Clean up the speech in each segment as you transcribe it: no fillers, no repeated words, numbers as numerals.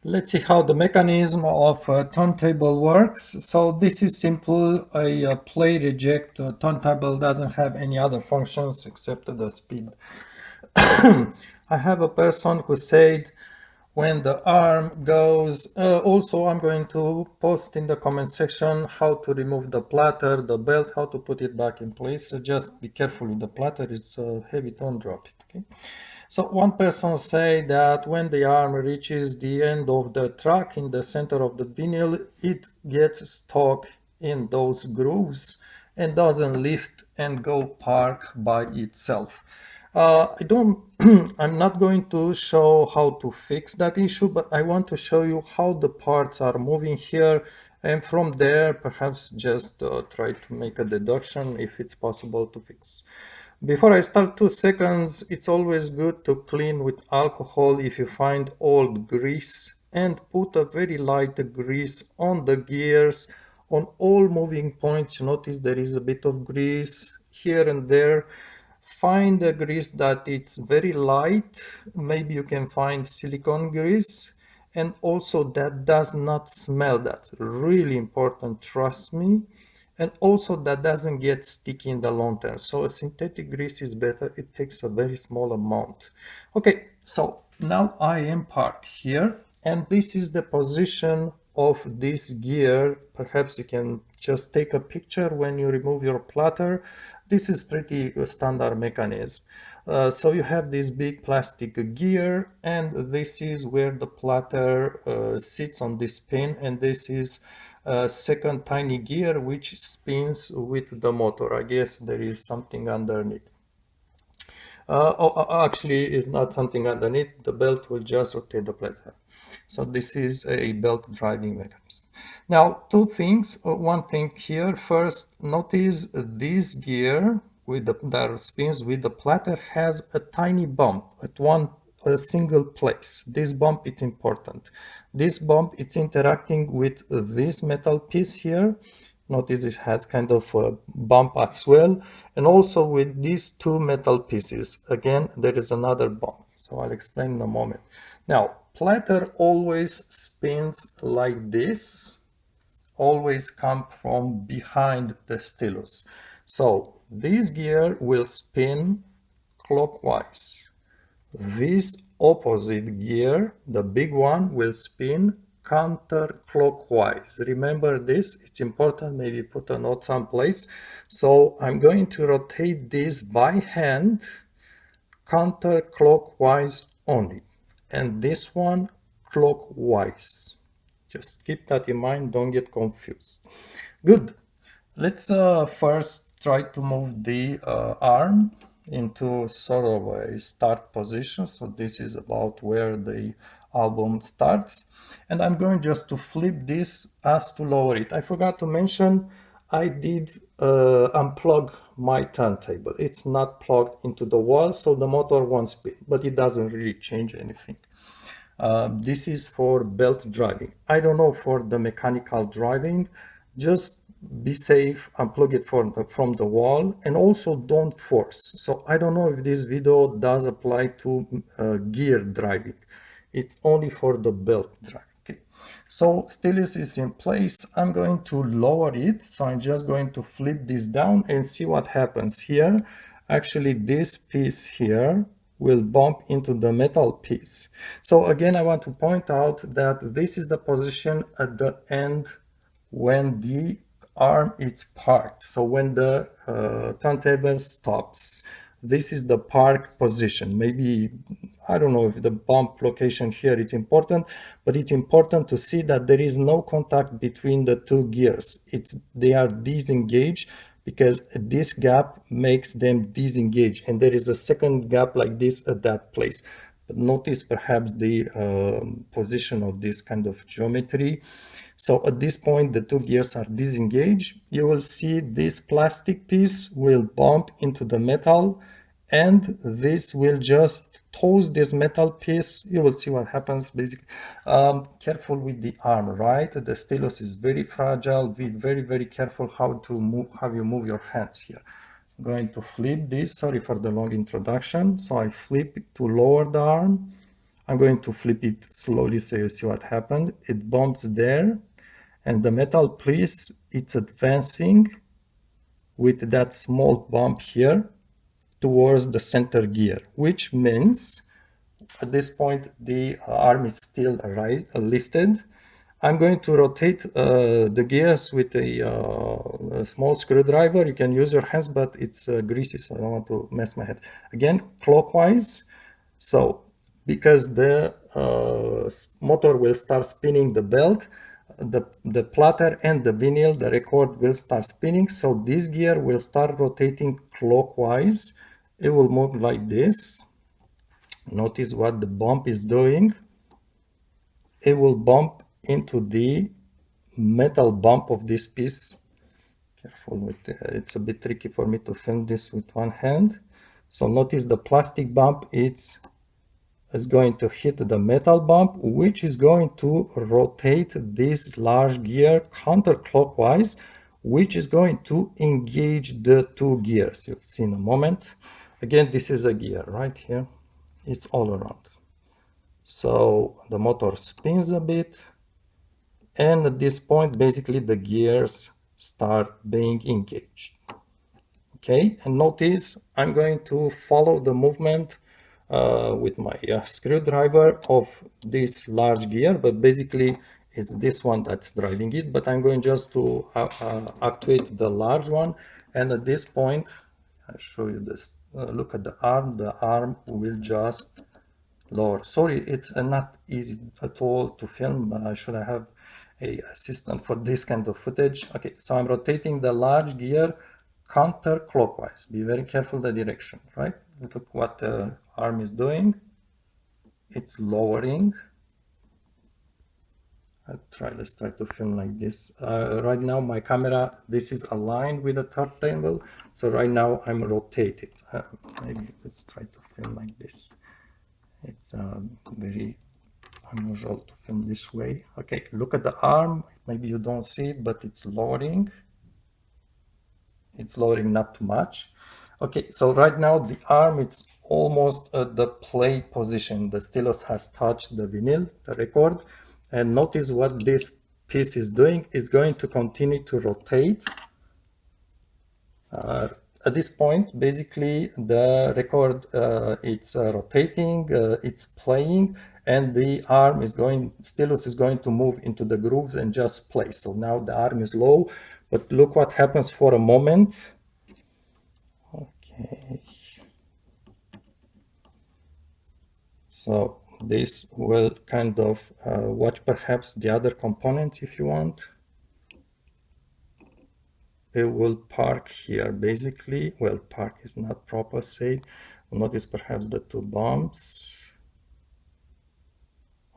Let's see how the mechanism of a turntable works. So this is simple. A play reject turntable doesn't have any other functions except the speed. I have a person who said when the arm goes, also I'm going to post in the comment section how to remove the platter, the belt, how to put it back in place. So just be careful with the platter, it's heavy, don't drop it, okay? So one person say that when the arm reaches the end of the track in the center of the vinyl, it gets stuck in those grooves and doesn't lift and go park by itself. I don't, I'm not going to show how to fix that issue, but I want to show you how the parts are moving here. And from there, perhaps just try to make a deduction if it's possible to fix. Before I start 2 seconds, it's always good to clean with alcohol if you find old grease and put a very light grease on the gears on all moving points. You notice there is a bit of grease here and there. Find a grease that it's very light. Maybe you can find silicone grease and also that does not smell. That's really important, trust me. And also that doesn't get sticky in the long term. So a synthetic grease is better. It takes a very small amount. Okay, so now I am parked here and this is the position of this gear. Perhaps you can just take a picture when you remove your platter. This is pretty standard mechanism. So you have this big plastic gear and this is where the platter sits on this pin, and this is a second tiny gear which spins with the motor. I guess there is something underneath. Actually, it's not something underneath. The belt will just rotate the platter. So this is a belt driving mechanism. Now, two things. One thing here. First, notice this gear with that spins with the platter has a tiny bump at a single place. This bump is important. This bump it's interacting with this metal piece here. Notice it has kind of a bump as well, and also with these two metal pieces. Again, there is another bump, so I'll explain in a moment. Now, platter always spins like this, always come from behind the stylus. So this gear will spin clockwise. This opposite gear, the big one, will spin counterclockwise. Remember this, it's important, maybe put a note someplace. So I'm going to rotate this by hand counterclockwise only, and this one clockwise. Just keep that in mind, don't get confused. Good. Let's first try to move the arm into sort of a start position. So this is about where the album starts. And I'm going just to flip this as to lower it. I forgot to mention, I did unplug my turntable. It's not plugged into the wall, so the motor won't spin, but it doesn't really change anything. This is for belt driving. I don't know for the mechanical driving. Just be safe, unplug it from the wall, and also don't force. So I don't know if this video does apply to gear driving. It's only for the belt driving. Okay. So stylus is in place. I'm going to lower it. So I'm just going to flip this down and see what happens here. Actually, this piece here will bump into the metal piece. So again, I want to point out that this is the position at the end when the arm is parked. So when the turntable stops, this is the park position. Maybe, I don't know if the bump location here is important, but it's important to see that there is no contact between the two gears. They are disengaged because this gap makes them disengage, and there is a second gap like this at that place. But notice perhaps the position of this kind of geometry. So at this point, the two gears are disengaged. You will see this plastic piece will bump into the metal, and this will just toast this metal piece. You will see what happens basically. Careful with the arm, right? The stylus is very fragile. Be very, very careful how you move your hands here. I'm going to flip this. Sorry for the long introduction. So I flip it to lower the arm. I'm going to flip it slowly so you see what happened. It bumps there, and the metal piece, it's advancing with that small bump here towards the center gear, which means at this point the arm is still lifted. I'm going to rotate the gears with a small screwdriver. You can use your hands, but it's greasy, so I don't want to mess my head. Again, clockwise. So because the motor will start spinning the belt, the platter and the vinyl, the record will start spinning. So this gear will start rotating clockwise. It will move like this. Notice what the bump is doing. It will bump into the metal bump of this piece. Careful with it's a bit tricky for me to film this with one hand. So notice the plastic bump, it's going to hit the metal bump, which is going to rotate this large gear counterclockwise, which is going to engage the two gears. You'll see in a moment. Again, this is a gear right here. It's all around. So the motor spins a bit, and at this point, basically the gears start being engaged. Okay, and notice I'm going to follow the movement with my screwdriver of this large gear, but basically it's this one that's driving it, but I'm going just to actuate the large one. And at this point, I'll show you this. Look at the arm will just lower. Sorry, it's not easy at all to film. Should I have a assistant for this kind of footage? Okay, so I'm rotating the large gear counterclockwise. Be very careful the direction, right? Look what the arm is doing. It's lowering. Let's try to film like this. Right now my camera, this is aligned with the turntable. So right now I'm rotated. Maybe let's try to film like this. It's very unusual to film this way. Okay, look at the arm. Maybe you don't see it, but it's lowering. It's lowering not too much. Okay, so right now the arm, it's almost at the play position. The stylus has touched the vinyl, the record. And notice what this piece is doing. It's going to continue to rotate. At this point, basically the record, it's rotating, it's playing, and the arm is stylus is going to move into the grooves and just play. So now the arm is low, but look what happens for a moment. Okay. So this will kind of watch perhaps the other components if you want. It will park here basically. Well, park is not proper say. Notice perhaps the two bumps.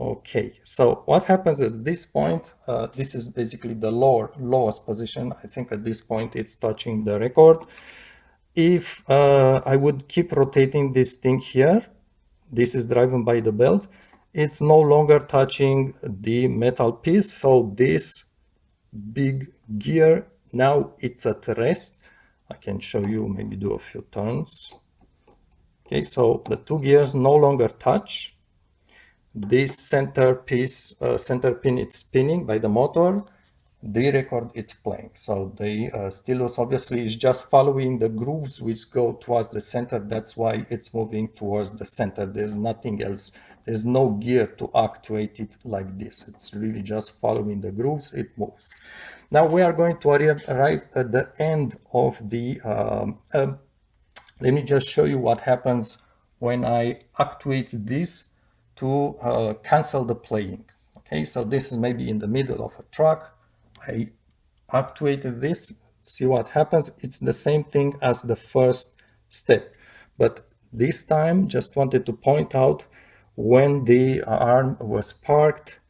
Okay, so what happens at this point, this is basically the lowest position. I think at this point it's touching the record. If I would keep rotating this thing here, this is driven by the belt, it's no longer touching the metal piece. So this big gear, now it's at rest. I can show you, maybe do a few turns. Okay, so the two gears no longer touch. This center piece, center pin, it's spinning by the motor. The record, it's playing. So the stylus obviously is just following the grooves which go towards the center. That's why it's moving towards the center. There's nothing else. There's no gear to actuate it like this. It's really just following the grooves. It moves. Now we are going to arrive at the end of the, let me just show you what happens when I actuate this to cancel the playing. Okay, so this is maybe in the middle of a track. I actuated this, see what happens. It's the same thing as the first step, but this time just wanted to point out when the arm was parked,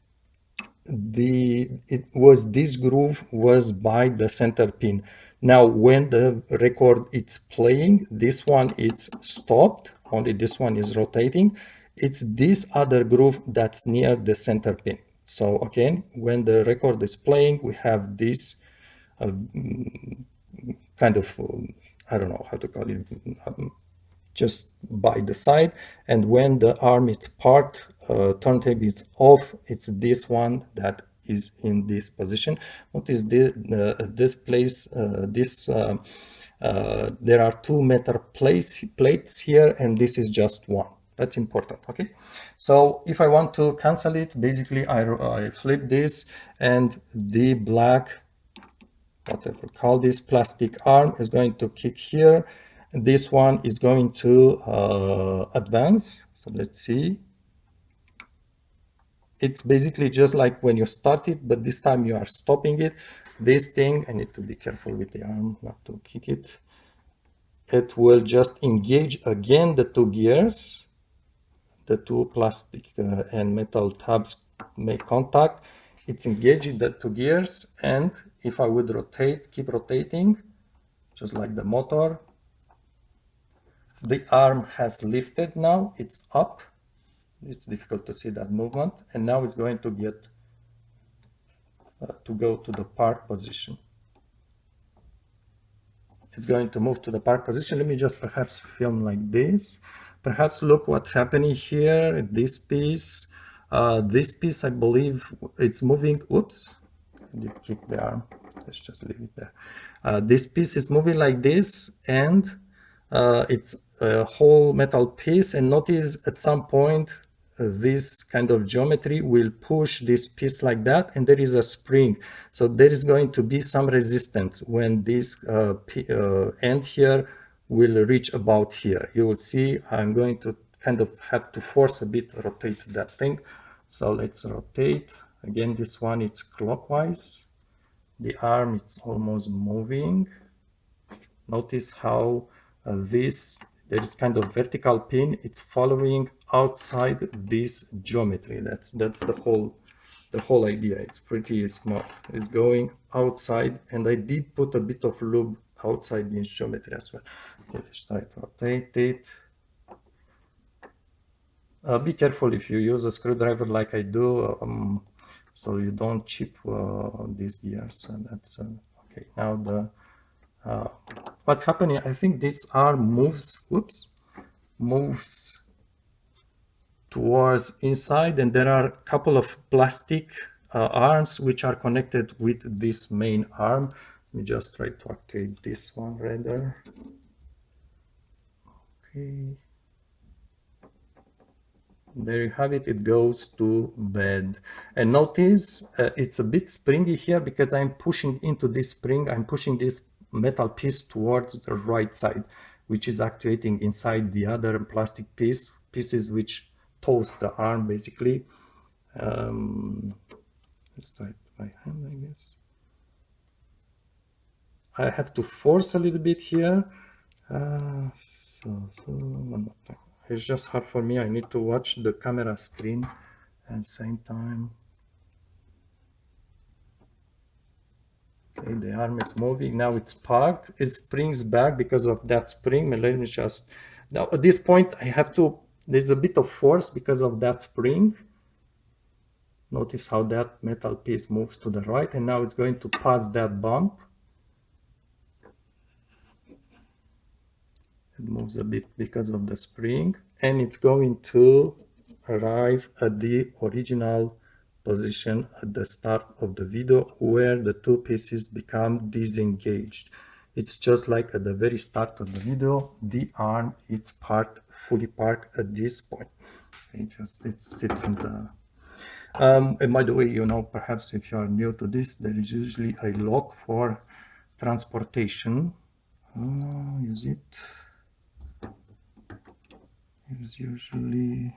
this groove was by the center pin. Now when the record it's playing, this one it's stopped, only this one is rotating. It's this other groove that's near the center pin. So again, when the record is playing, we have this kind of, I don't know how to call it, just by the side. And when the arm is parked, turntable is off, it's this one that is in this position. Notice this place, there are two metal plates here, and this is just one. That's important. Okay, so if I want to cancel it, basically I flip this, and the black, whatever call this, plastic arm is going to kick here. This one is going to advance. So let's see. It's basically just like when you start it, but this time you are stopping it. This thing, I need to be careful with the arm not to kick it. It will just engage again the two gears. The two plastic and metal tabs make contact. It's engaging the two gears, and if I would rotate, keep rotating, just like the motor, the arm has lifted now, it's up. It's difficult to see that movement, and now it's going to get to go to the park position. It's going to move to the park position. Let me just perhaps film like this. Perhaps look what's happening here. This piece, I believe it's moving. Oops, I did kick the arm. Let's just leave it there. This piece is moving like this, and it's a whole metal piece. And notice at some point, this kind of geometry will push this piece like that, and there is a spring. So there is going to be some resistance when this end here will reach about here. You will see I'm going to kind of have to force a bit, rotate that thing. So let's rotate. Again, this one, it's clockwise. The arm, it's almost moving. Notice how there is kind of vertical pin. It's following outside this geometry. That's the whole idea. It's pretty smart. It's going outside, and I did put a bit of lube outside this geometry as well. Okay, let's try to rotate it. Be careful if you use a screwdriver like I do, so you don't chip these gears. And that's okay. Now the what's happening, I think this arm moves towards inside, and there are a couple of plastic arms which are connected with this main arm. Let me just try to activate this one rather. Okay, there you have it. It goes to bed, and notice it's a bit springy here because I'm pushing into this spring. I'm pushing this metal piece towards the right side, which is actuating inside the other plastic pieces which toast the arm basically. Let's try it by hand, I guess. I have to force a little bit here. It's just hard for me. I need to watch the camera screen at the same time. Okay, the arm is moving. Now it's parked. It springs back because of that spring. Let me just... Now at this point, I have to... There's a bit of force because of that spring. Notice how that metal piece moves to the right, and now it's going to pass that bump. It moves a bit because of the spring, and it's going to arrive at the original position at the start of the video where the two pieces become disengaged. It's just like at the very start of the video, the arm is fully parked at this point. It sits in the... and by the way, you know, perhaps if you are new to this, there is usually a lock for transportation. Use it. Is usually...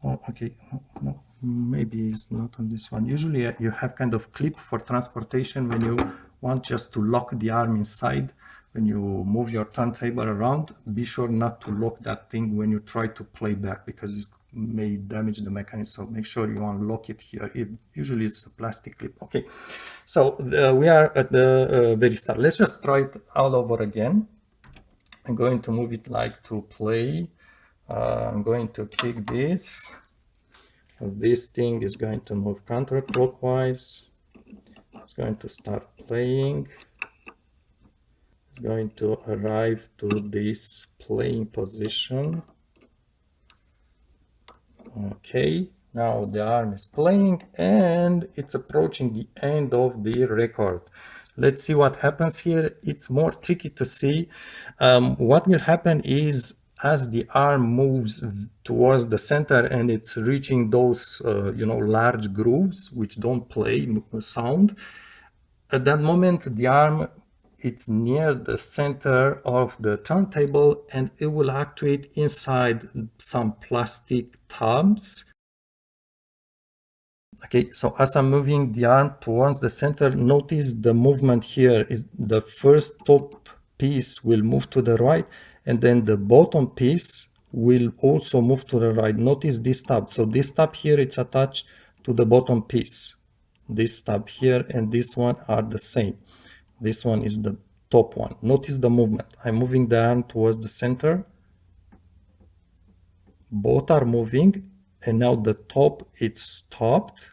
Oh, okay, no, maybe it's not on this one. Usually you have kind of clip for transportation when you want just to lock the arm inside. When you move your turntable around, be sure not to lock that thing when you try to play back, because it may damage the mechanism. So make sure you unlock it here. Usually it's a plastic clip. Okay, so we are at the very start. Let's just try it all over again. I'm going to move it like to play. I'm going to kick this. This thing is going to move counterclockwise. It's going to start playing. It's going to arrive to this playing position. Okay, now the arm is playing and it's approaching the end of the record. Let's see what happens here. It's more tricky to see. What will happen is as the arm moves towards the center and it's reaching those large grooves which don't play sound, at that moment the arm, it's near the center of the turntable and it will actuate inside some plastic tubs. Okay, so as I'm moving the arm towards the center, notice the movement here is the first top piece will move to the right and then the bottom piece will also move to the right. Notice this tab. So this tab here, it's attached to the bottom piece. This tab here and this one are the same. This one is the top one. Notice the movement. I'm moving the arm towards the center. Both are moving and now the top, it's stopped.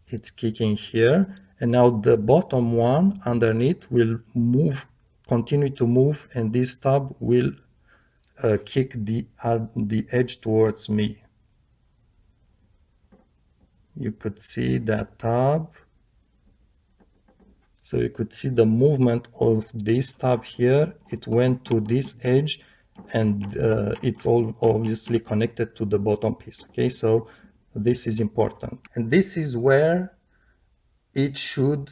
It's kicking here. And now the bottom one underneath will move, continue to move, and this tab will kick the edge towards me. You could see that tab. So you could see the movement of this tab here. It went to this edge and it's all obviously connected to the bottom piece. Okay, so this is important. And this is where it should,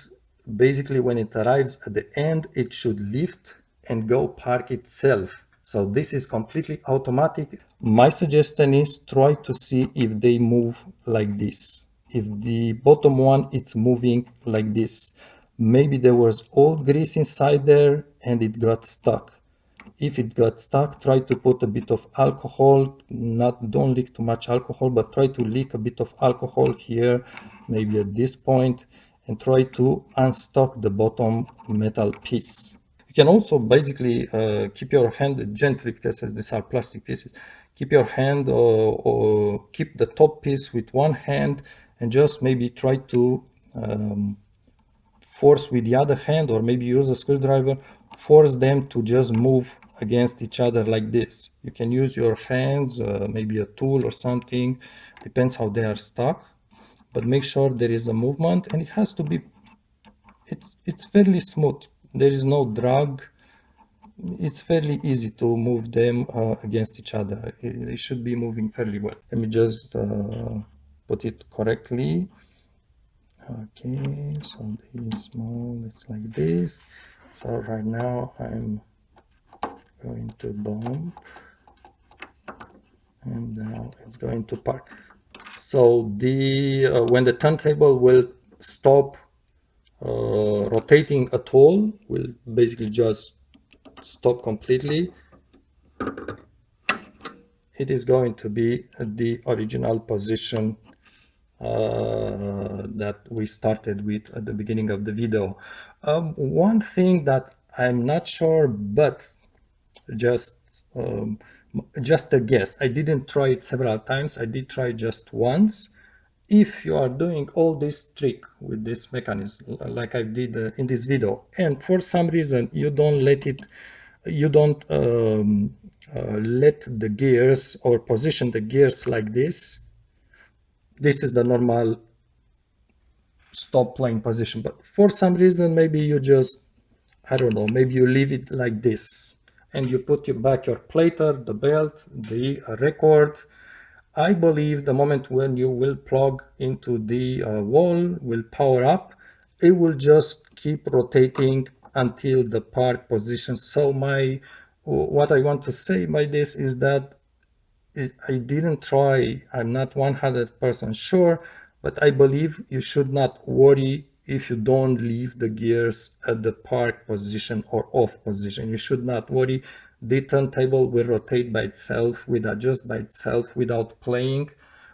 basically when it arrives at the end, it should lift and go park itself. So this is completely automatic. My suggestion is try to see if they move like this. If the bottom one, it's moving like this. Maybe there was old grease inside there and it got stuck. If it got stuck, try to put a bit of alcohol, don't leak too much alcohol, but try to leak a bit of alcohol here, maybe at this point, and try to unstuck the bottom metal piece. You can also basically keep your hand gently, because as these are plastic pieces, keep your hand or keep the top piece with one hand and just maybe try to force with the other hand, or maybe use a screwdriver, force them to just move against each other like this. You can use your hands, maybe a tool or something, depends how they are stuck, but make sure there is a movement and it has to be, it's fairly smooth. There is no drag. It's fairly easy to move them against each other. They should be moving fairly well. Let me just put it correctly. Okay, so this small, it's like this. So right now I'm going to bump and now it's going to park. So the when the turntable will stop rotating at all, will basically just stop completely. It is going to be the original position that we started with at the beginning of the video. One thing that I'm not sure, but just a guess. I didn't try it several times. I did try just once. If you are doing all this trick with this mechanism, like I did in this video, and for some reason you don't let it, you don't let the gears or position the gears like this. This is the normal stop playing position, but for some reason maybe you just, I don't know, maybe you leave it like this and you put back your plater, the belt, the record. I believe the moment when you will plug into the wall, will power up, it will just keep rotating until the park position. So what I want to say by this is that I didn't try, I'm not 100% sure, but I believe you should not worry if you don't leave the gears at the park position or off position. You should not worry. The turntable will rotate by itself, will adjust by itself without playing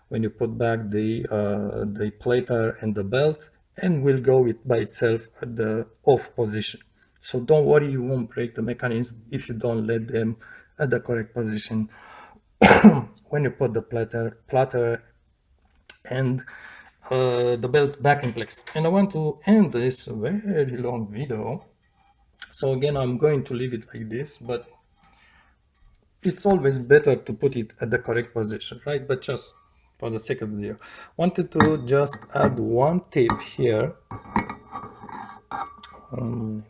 when you put back the plater and the belt, and will go by itself at the off position. So don't worry, you won't break the mechanism if you don't let them at the correct position when you put the platter and the belt back in place. And I want to end this very long video. So again, I'm going to leave it like this, but it's always better to put it at the correct position, right? But just for the sake of the video. Wanted to just add one tip here.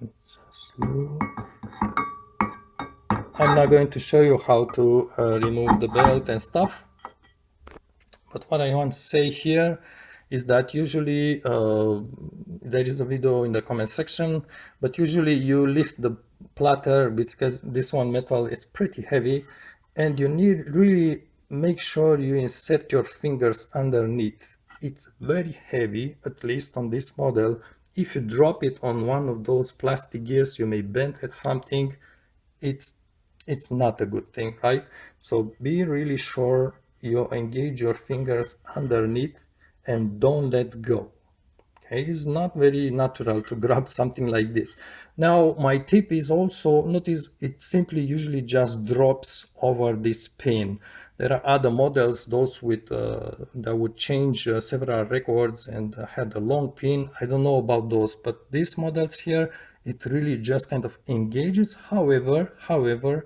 It's slow. I'm not going to show you how to remove the belt and stuff, but what I want to say here is that usually there is a video in the comment section, but usually you lift the platter because this one metal is pretty heavy, and you need really make sure you insert your fingers underneath. It's very heavy, at least on this model. If you drop it on one of those plastic gears, you may bend at something. It's not a good thing, right? So be really sure you engage your fingers underneath and don't let go. Okay, it's not very natural to grab something like this. Now my tip is also, notice it simply usually just drops over this pin. There are other models, those with that would change several records and had a long pin. I don't know about those, but these models here, it really just kind of engages. However,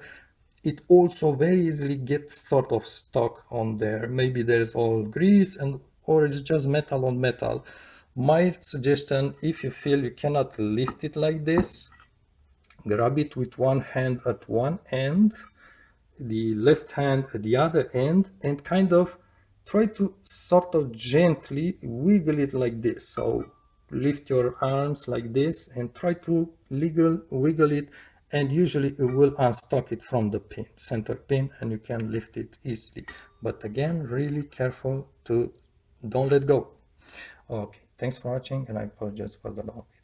it also very easily gets sort of stuck on there. Maybe there's all grease or it's just metal on metal. My suggestion, if you feel you cannot lift it like this, grab it with one hand at one end, the left hand at the other end, and kind of try to sort of gently wiggle it like this. So lift your arms like this and try to wiggle it, and usually it will unstuck it from the pin, center pin, and you can lift it easily. But again, really careful to don't let go. Okay, thanks for watching, and I apologize for the long video.